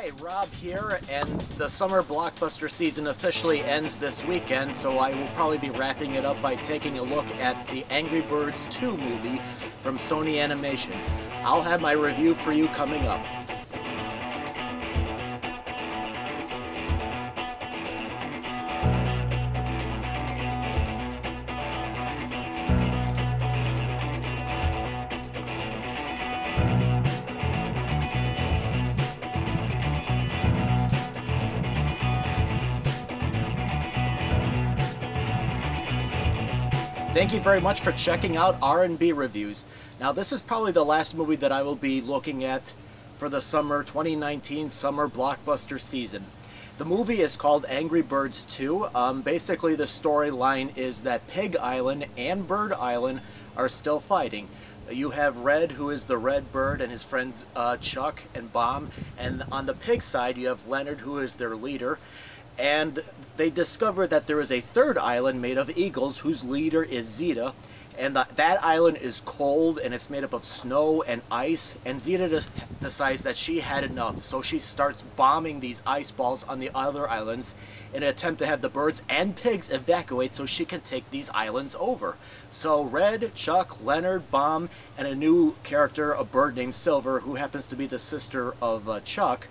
Hi, Rob here, and the summer blockbuster season officially ends this weekend, so I will probably be wrapping it up by taking a look at the Angry Birds 2 movie from Sony Animation. I'll have my review for you coming up. Thank you very much for checking out R&B Reviews. Now, this is probably the last movie that I will be looking at for the summer 2019 summer blockbuster season. The movie is called Angry Birds 2. Basically, the storyline is that Pig Island and Bird Island are still fighting. You have Red, who is the Red Bird, and his friends Chuck and Bomb. And on the pig side, you have Leonard, who is their leader. And they discover that there is a third island made of eagles whose leader is Zeta, and that island is cold and it's made up of snow and ice, and Zeta decides that she had enough, so she starts bombing these ice balls on the other islands in an attempt to have the birds and pigs evacuate so she can take these islands over. So Red, Chuck, Leonard, Bomb, and a new character, a bird named Silver, who happens to be the sister of Chuck,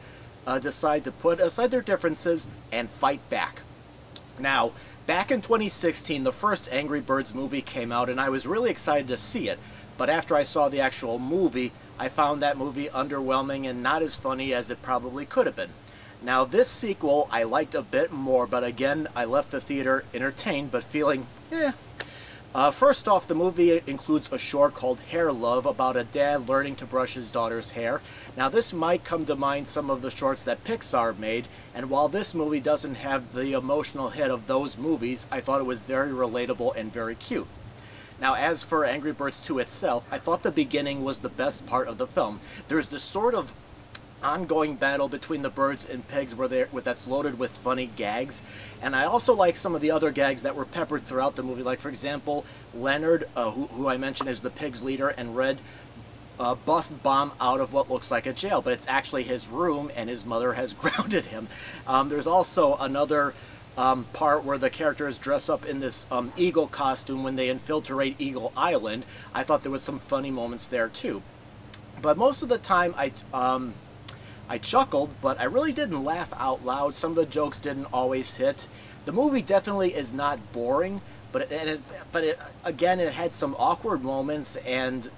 decide to put aside their differences and fight back. Now, back in 2016, the first Angry Birds movie came out, and I was really excited to see it. But after I saw the actual movie, I found that movie underwhelming and not as funny as it probably could have been. Now, this sequel I liked a bit more, but again, I left the theater entertained, but feeling, first off, the movie includes a short called Hair Love about a dad learning to brush his daughter's hair. Now, this might come to mind some of the shorts that Pixar made, and while this movie doesn't have the emotional hit of those movies, I thought it was very relatable and very cute. Now, as for Angry Birds 2 itself, I thought the beginning was the best part of the film. There's this sort of ongoing battle between the birds and pigs that's loaded with funny gags, and I also like some of the other gags that were peppered throughout the movie, like for example Leonard, who I mentioned is the pig's leader, and Red bust Bomb out of what looks like a jail, but it's actually his room and his mother has grounded him. There's also another part where the characters dress up in this eagle costume when they infiltrate Eagle Island. I thought there was some funny moments there too, but most of the time I chuckled, but I really didn't laugh out loud. Some of the jokes didn't always hit. The movie definitely is not boring, but again, it had some awkward moments, and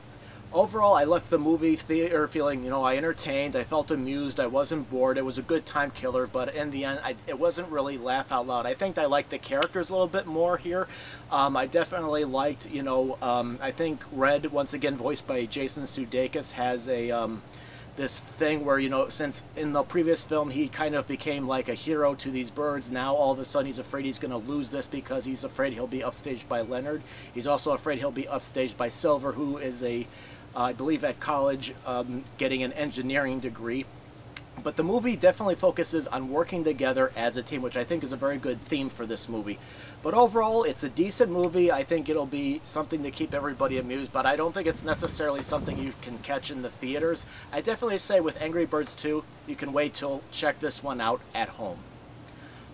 overall, I left the movie theater feeling, I entertained, I felt amused, I wasn't bored. It was a good time killer, but in the end, it wasn't really laugh out loud. I think I liked the characters a little bit more here. I definitely liked, I think Red, once again voiced by Jason Sudeikis, has a this thing where, since in the previous film he kind of became like a hero to these birds, now all of a sudden he's afraid he's going to lose this because he's afraid he'll be upstaged by Leonard. He's also afraid he'll be upstaged by Silver, who is I believe at college, getting an engineering degree. But the movie definitely focuses on working together as a team, which I think is a very good theme for this movie. But overall, it's a decent movie. I think it'll be something to keep everybody amused, but I don't think it's necessarily something you can catch in the theaters. I definitely say with Angry Birds 2, you can wait till check this one out at home.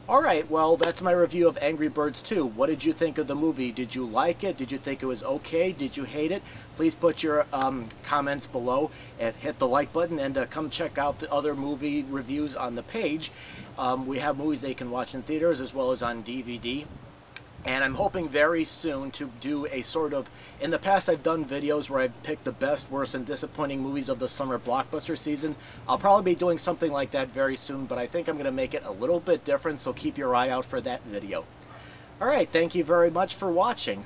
Alright, well, that's my review of Angry Birds 2. What did you think of the movie? Did you like it? Did you think it was okay? Did you hate it? Please put your comments below and hit the like button, and come check out the other movie reviews on the page. We have movies that you can watch in theaters as well as on DVD. And I'm hoping very soon to do a sort of, in the past I've done videos where I've picked the best, worst, and disappointing movies of the summer blockbuster season. I'll probably be doing something like that very soon, but I think I'm going to make it a little bit different, so keep your eye out for that video. Alright, thank you very much for watching.